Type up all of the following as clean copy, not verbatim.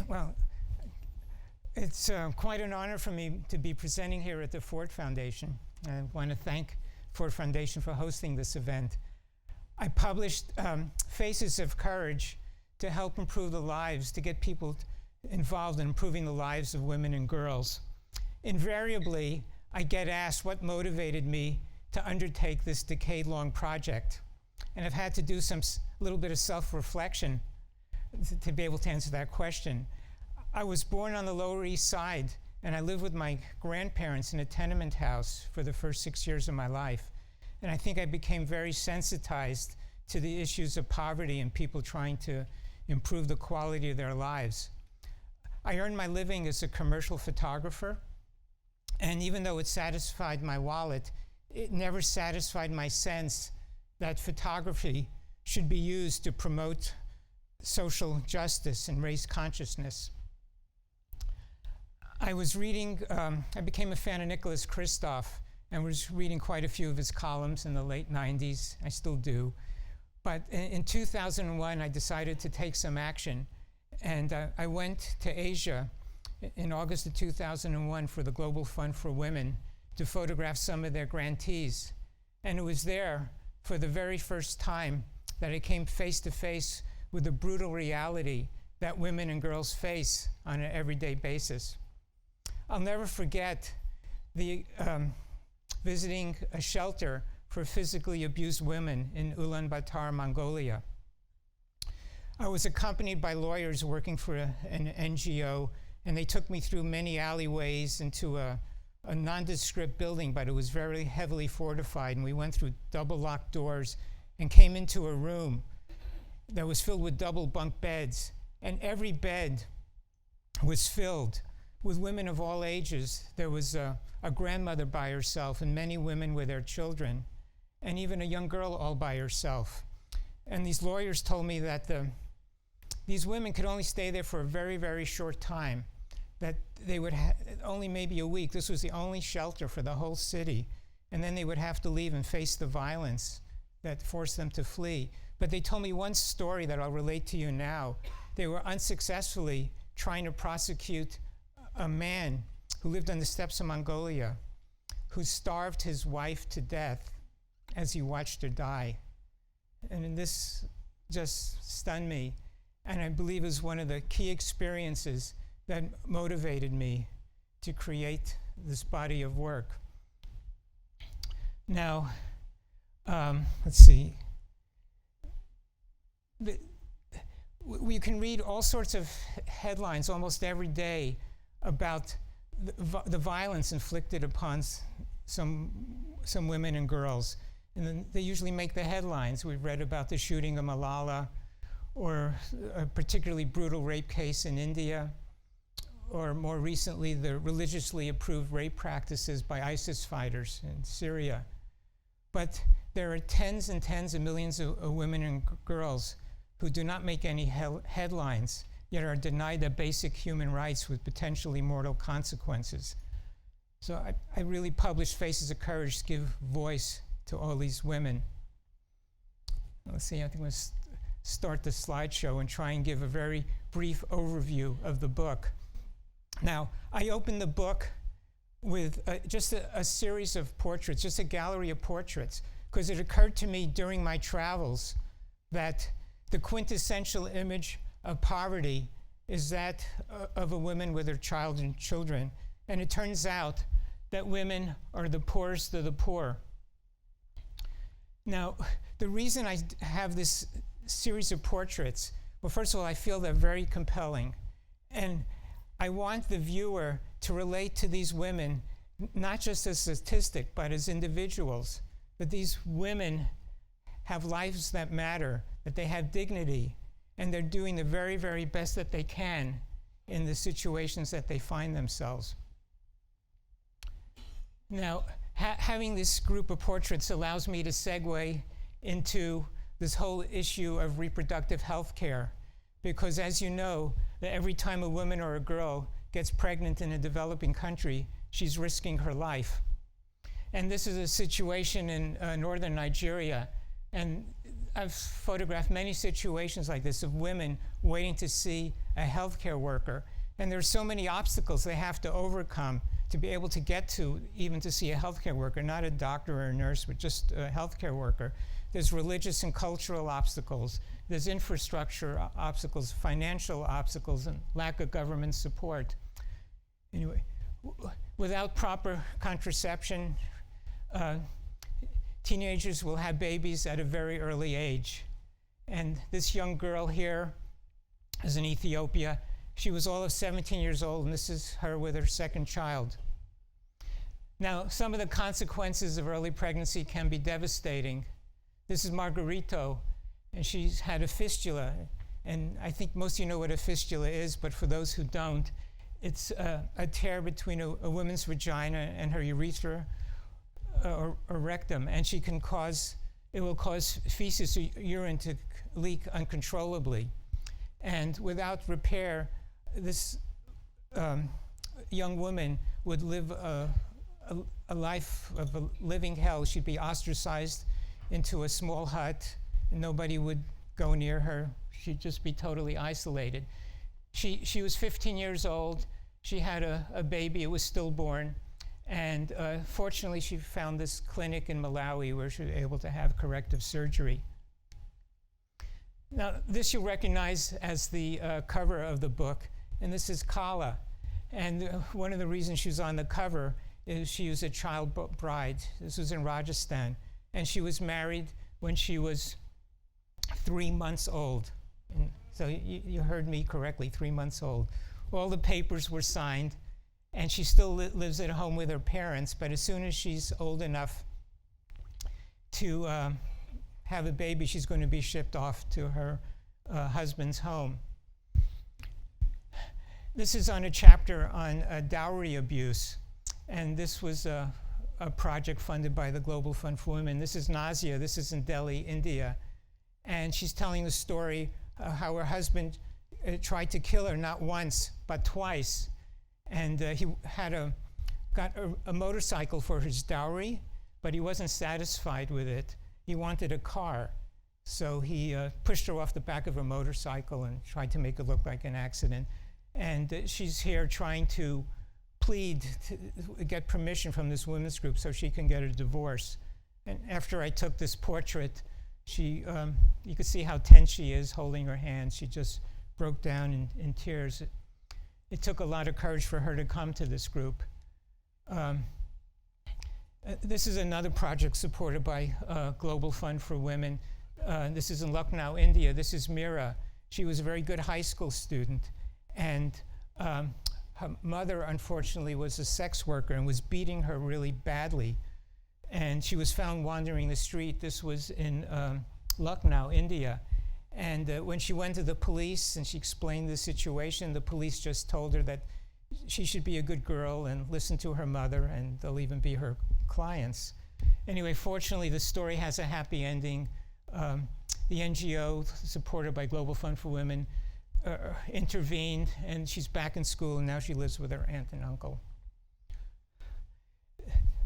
Well, it's quite an honor for me to be presenting here at the Ford Foundation. I want to thank Ford Foundation for hosting this event. I published Faces of Courage to help improve the lives, to get people involved in improving the lives of women and girls. Invariably, I get asked what motivated me to undertake this decade-long project. And I've had to do some little bit of self-reflection to be able to answer that question. I was born on the Lower East Side, and I lived with my grandparents in a tenement house for the first 6 years of my life. And I think I became very sensitized to the issues of poverty and people trying to improve the quality of their lives. I earned my living as a commercial photographer, and even though it satisfied my wallet, it never satisfied my sense that photography should be used to promote social justice and race consciousness. I was reading, I became a fan of Nicholas Kristof and was reading quite a few of his columns in the late 90s. I still do. But in 2001, I decided to take some action. And I went to Asia in August of 2001 for the Global Fund for Women to photograph some of their grantees. And it was there for the very first time that I came face to face with the brutal reality that women and girls face on an everyday basis. I'll never forget visiting a shelter for physically abused women in Ulaanbaatar, Mongolia. I was accompanied by lawyers working for an NGO, and they took me through many alleyways into a nondescript building, but it was very heavily fortified, and we went through double locked doors and came into a room that was filled with double bunk beds, and every bed was filled with women of all ages. There was a grandmother by herself and many women with their children, and even a young girl all by herself. And these lawyers told me that these women could only stay there for a very, very short time, that they would only maybe a week. This was the only shelter for the whole city. And then they would have to leave and face the violence that forced them to flee. But they told me one story that I'll relate to you now. They were unsuccessfully trying to prosecute a man who lived on the steppes of Mongolia, who starved his wife to death as he watched her die. And this just stunned me, and I believe is one of the key experiences that motivated me to create this body of work. Now, let's see. We can read all sorts of headlines almost every day about the violence inflicted upon some women and girls. And then they usually make the headlines. We've read about the shooting of Malala, or a particularly brutal rape case in India, or more recently, the religiously approved rape practices by ISIS fighters in Syria. But there are tens and tens of millions of women and girls who do not make any headlines, yet are denied their basic human rights with potentially mortal consequences. So I really published Faces of Courage to give voice to all these women. Let's see, I think I'm going to start the slideshow and try and give a very brief overview of the book. Now, I opened the book with just a series of portraits, just a gallery of portraits, because it occurred to me during my travels that the quintessential image of poverty is that of a woman with her child and children. And it turns out that women are the poorest of the poor. Now, the reason I have this series of portraits, well, first of all, I feel they're very compelling. And I want the viewer to relate to these women, not just as a statistic, but as individuals, that these women have lives that matter, that they have dignity, and they're doing the very, very best that they can in the situations that they find themselves. Now, having this group of portraits allows me to segue into this whole issue of reproductive health care, because as you know, that every time a woman or a girl gets pregnant in a developing country, she's risking her life. And this is a situation in northern Nigeria, and I've photographed many situations like this of women waiting to see a healthcare worker. And there's so many obstacles they have to overcome to be able to get to, even to see a healthcare worker, not a doctor or a nurse, but just a healthcare worker. There's religious and cultural obstacles. There's infrastructure obstacles, financial obstacles, and lack of government support. Anyway, without proper contraception, teenagers will have babies at a very early age. And this young girl here is in Ethiopia. She was all of 17 years old, and this is her with her second child. Now, some of the consequences of early pregnancy can be devastating. This is Margarito, and she's had a fistula. And I think most of you know what a fistula is, but for those who don't, it's a tear between a woman's vagina and her urethra or rectum, and it will cause feces or urine to leak uncontrollably. And without repair, this young woman would live a life of a living hell. She'd be ostracized into a small hut, and nobody would go near her. She'd just be totally isolated. She was 15 years old. She had a baby. It was stillborn. And fortunately, she found this clinic in Malawi where she was able to have corrective surgery. Now, this you'll recognize as the cover of the book, and this is Kala. And one of the reasons she was on the cover is she was a child bride. This was in Rajasthan. And she was married when she was 3 months old. And so you heard me correctly, 3 months old. All the papers were signed, and she still lives at home with her parents, but as soon as she's old enough to have a baby, she's going to be shipped off to her husband's home. This is on a chapter on dowry abuse, and this was a project funded by the Global Fund for Women. This is Nazia. This is in Delhi, India. And she's telling the story how her husband tried to kill her not once, but twice. And he got a motorcycle for his dowry, but he wasn't satisfied with it. He wanted a car. So he pushed her off the back of a motorcycle and tried to make it look like an accident. And she's here trying to plead to get permission from this women's group so she can get a divorce. And after I took this portrait, you could see how tense she is holding her hand. She just broke down in tears. It took a lot of courage for her to come to this group. This is another project supported by Global Fund for Women. This is in Lucknow, India. This is Mira. She was a very good high school student. And her mother, unfortunately, was a sex worker and was beating her really badly. And she was found wandering the street. This was in Lucknow, India. And when she went to the police and she explained the situation, the police just told her that she should be a good girl and listen to her mother, and they'll even be her clients. Anyway, fortunately, the story has a happy ending. The NGO, supported by Global Fund for Women, intervened, and she's back in school, and now she lives with her aunt and uncle.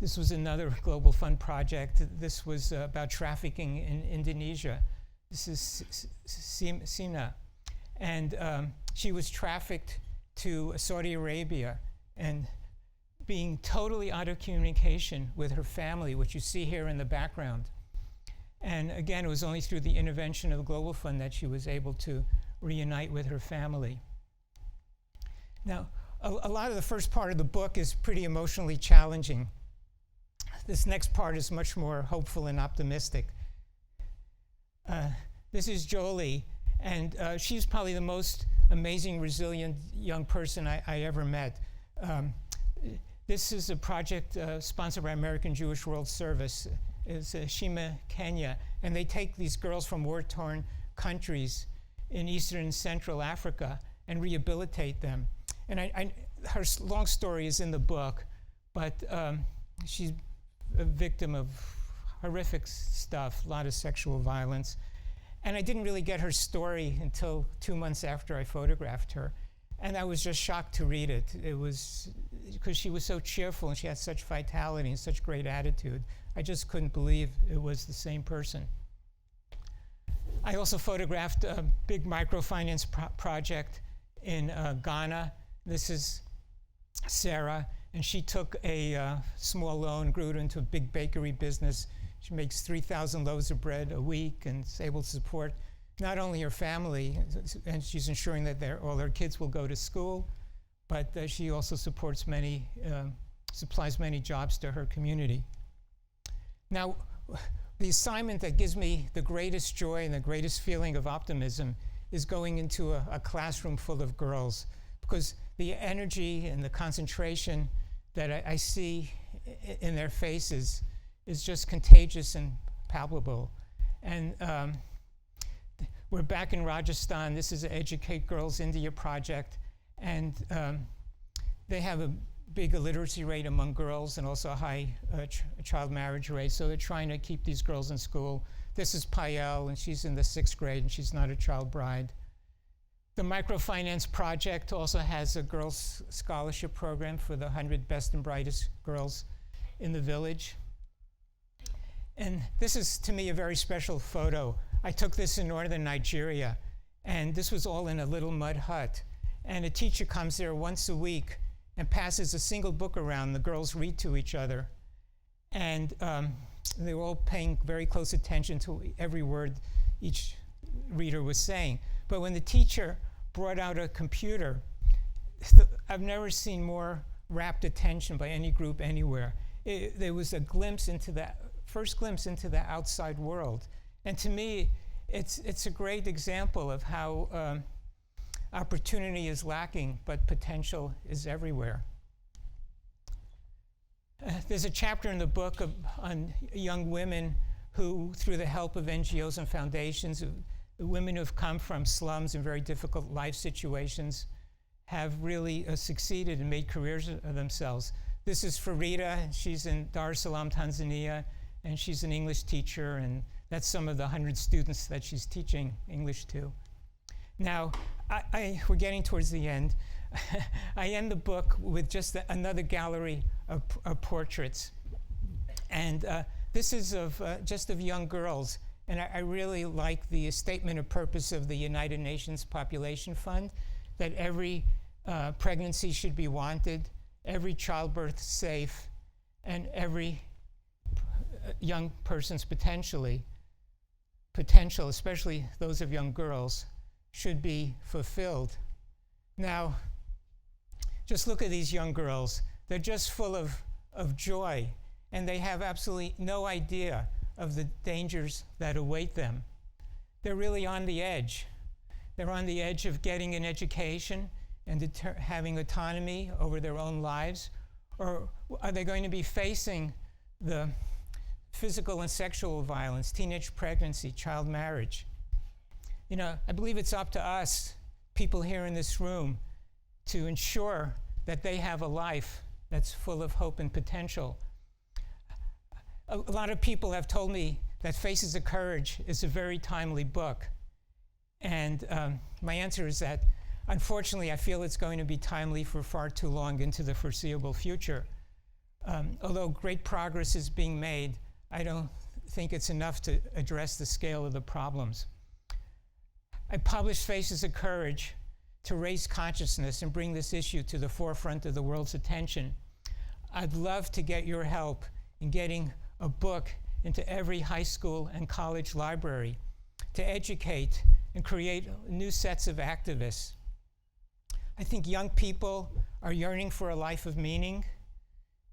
This was another Global Fund project. This was about trafficking in Indonesia. This is Sina. And she was trafficked to Saudi Arabia and being totally out of communication with her family, which you see here in the background. And again, it was only through the intervention of the Global Fund that she was able to reunite with her family. Now, a lot of the first part of the book is pretty emotionally challenging. This next part is much more hopeful and optimistic. This is Jolie, and she's probably the most amazing, resilient young person I ever met. This is a project sponsored by American Jewish World Service. It's Shima, Kenya, and they take these girls from war-torn countries in Eastern and Central Africa and rehabilitate them. And her long story is in the book, but she's a victim of horrific stuff, a lot of sexual violence. And I didn't really get her story until 2 months after I photographed her. And I was just shocked to read it. It was because she was so cheerful and she had such vitality and such great attitude. I just couldn't believe it was the same person. I also photographed a big microfinance project in Ghana. This is Sarah, and she took a small loan, grew it into a big bakery business. She makes 3,000 loaves of bread a week and is able to support not only her family, and she's ensuring that all her kids will go to school, but she also supports supplies many jobs to her community. Now, the assignment that gives me the greatest joy and the greatest feeling of optimism is going into a classroom full of girls, because the energy and the concentration that I see in their faces is just contagious and palpable. And we're back in Rajasthan. This is an Educate Girls India project, and they have a big illiteracy rate among girls and also a high child marriage rate, so they're trying to keep these girls in school. This is Payel, and she's in the 6th grade, and she's not a child bride. The microfinance project also has a girls' scholarship program for the 100 best and brightest girls in the village. And this is, to me, a very special photo. I took this in northern Nigeria, and this was all in a little mud hut. And a teacher comes there once a week and passes a single book around. The girls read to each other. And they were all paying very close attention to every word each reader was saying. But when the teacher brought out a computer, I've never seen more rapt attention by any group anywhere. There was a glimpse into that, first glimpse into the outside world. And to me, it's a great example of how opportunity is lacking, but potential is everywhere. There's a chapter in the book on young women who, through the help of NGOs and foundations, women who have come from slums and very difficult life situations, have really succeeded and made careers of themselves. This is Farida. She's in Dar es Salaam, Tanzania, and she's an English teacher, and that's some of the 100 students that she's teaching English to. Now, we're getting towards the end. I end the book with just another gallery of portraits. And this is just of young girls. And I really like the statement of purpose of the United Nations Population Fund, that every pregnancy should be wanted, every childbirth safe, and every young person's potential, especially those of young girls, should be fulfilled. Now, just look at these young girls. They're just full of joy, and they have absolutely no idea of the dangers that await them. They're really on the edge. They're on the edge of getting an education and having autonomy over their own lives, or are they going to be facing the physical and sexual violence, teenage pregnancy, child marriage? You know, I believe it's up to us, people here in this room, to ensure that they have a life that's full of hope and potential. A lot of people have told me that Faces of Courage is a very timely book. And my answer is that, unfortunately, I feel it's going to be timely for far too long into the foreseeable future. Although great progress is being made, I don't think it's enough to address the scale of the problems. I published Faces of Courage to raise consciousness and bring this issue to the forefront of the world's attention. I'd love to get your help in getting a book into every high school and college library to educate and create new sets of activists. I think young people are yearning for a life of meaning.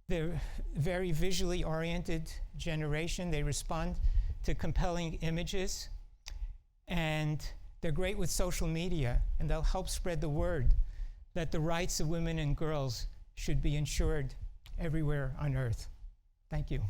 They're a very visually oriented generation. They respond to compelling images, and they're great with social media, and they'll help spread the word that the rights of women and girls should be ensured everywhere on earth. Thank you.